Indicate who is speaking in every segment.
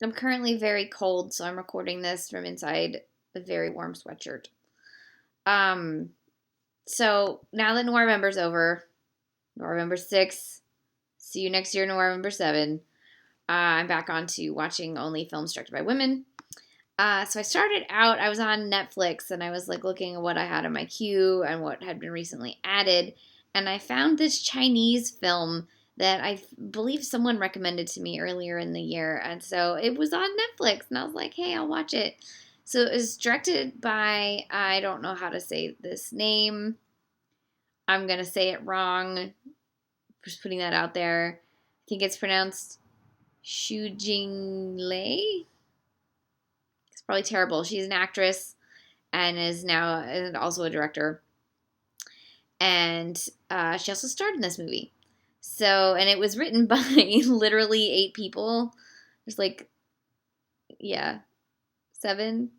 Speaker 1: I'm currently very cold, so I'm recording this from inside a very warm sweatshirt. Um, so now that November's over, November 6th, see you next year, November 7. I'm back on to watching only films directed by women. So I started out, I was on Netflix and I was like looking at what I had in my queue and what had been recently added. And I found this Chinese film that I believe someone recommended to me earlier in the year. And so it was on Netflix and I was like, hey, I'll watch it. So it was directed by, I don't know how to say this name. I'm going to say it wrong. Just putting that out there. I think it's pronounced Xu Jinglei. It's probably terrible. She's an actress and is now and also a director. And she also starred in this movie. So, and it was written by literally 8 people. There's like, yeah, seven.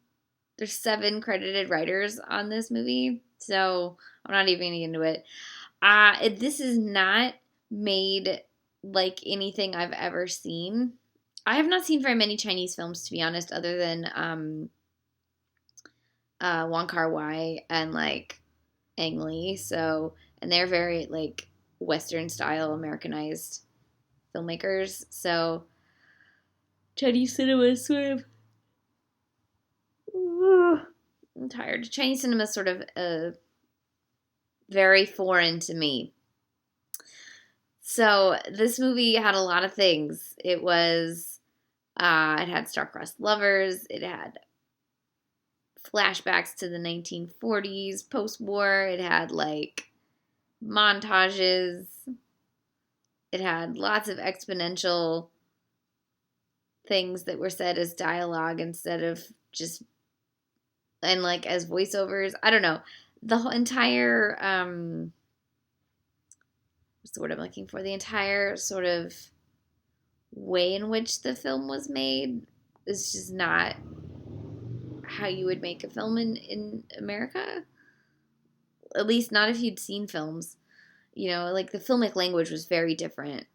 Speaker 1: There's 7 credited writers on this movie. So I'm not even gonna get into it. This is not made like anything I've ever seen. I have not seen very many Chinese films, to be honest, other than Wong Kar Wai and like Ang Lee. So, and they're very like Western style, Americanized filmmakers. So, Chinese cinema is sort of. I'm tired. Chinese cinema is sort of very foreign to me. So, this movie had a lot of things. It had star-crossed lovers. It had flashbacks to the 1940s, post-war. It had like montages. It had lots of exponential things that were said as dialogue instead of just and like as voiceovers. I don't know. The whole entire what's the word I'm looking for? The entire sort of way in which the film was made is just not how you would make a film in America. At least not if you'd seen films. You know, like the filmic language was very different.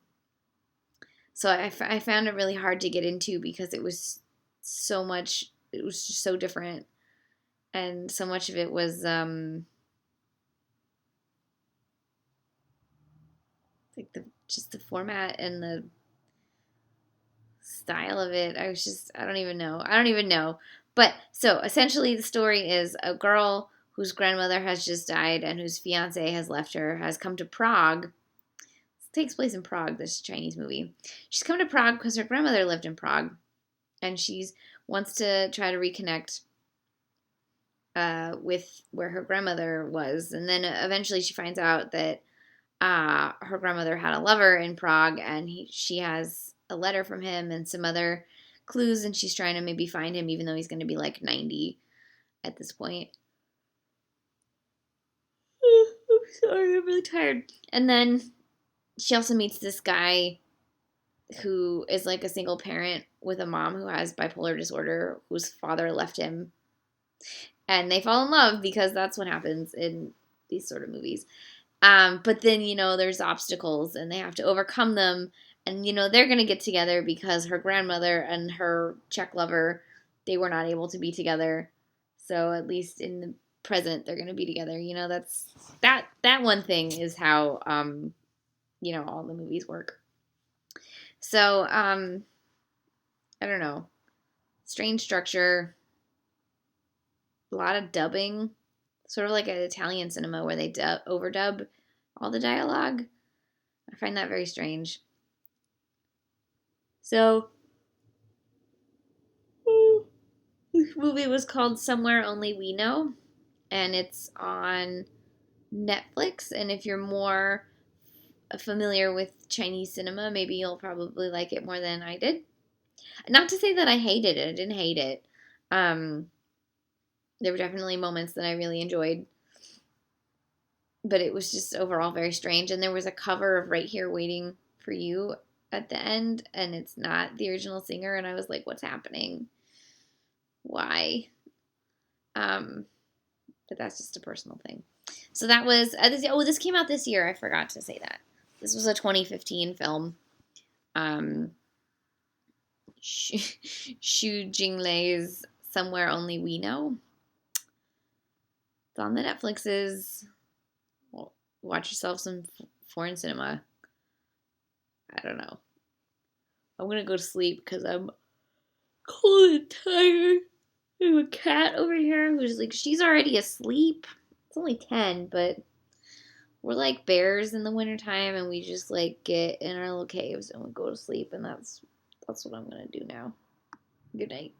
Speaker 1: So I found it really hard to get into because it was so much, it was just so different. And so much of it was like the format and the style of it. I don't even know. I don't even know. But so essentially, the story is a girl whose grandmother has just died and whose fiance has left her, has come to Prague. It takes place in Prague, this Chinese movie. She's come to Prague because her grandmother lived in Prague and she's wants to try to reconnect with where her grandmother was. And then eventually she finds out that her grandmother had a lover in Prague and she has a letter from him and some other clues, and she's trying to maybe find him even though he's going to be like 90 at this point. I'm sorry, I'm really tired. And then she also meets this guy who is like a single parent with a mom who has bipolar disorder, whose father left him. And they fall in love because that's what happens in these sort of movies. But then, there's obstacles and they have to overcome them. And, they're going to get together because her grandmother and her Czech lover, they were not able to be together. So at least in the present, they're going to be together. That one thing is how, all the movies work. So, I don't know. Strange structure, a lot of dubbing, sort of like an Italian cinema where they overdub all the dialogue. I find that very strange. So, this movie was called Somewhere Only We Know, and it's on Netflix. And if you're more familiar with Chinese cinema, maybe you'll probably like it more than I did. Not to say that I hated it. I didn't hate it. There were definitely moments that I really enjoyed, but it was just overall very strange. And there was a cover of Right Here Waiting for You at the end, and it's not the original singer, and I was like, what's happening? Why? But that's just a personal thing. So that was this came out this year. I forgot to say that. This was a 2015 film. Xu Jinglei's Somewhere Only We Know. It's on the Netflixes. Watch yourself some foreign cinema. I don't know. I'm gonna go to sleep because I'm cold and tired. I have a cat over here who's like, she's already asleep. It's only 10, but we're like bears in the wintertime, and we just like get in our little caves and we go to sleep, and that's what I'm gonna do now. Good night.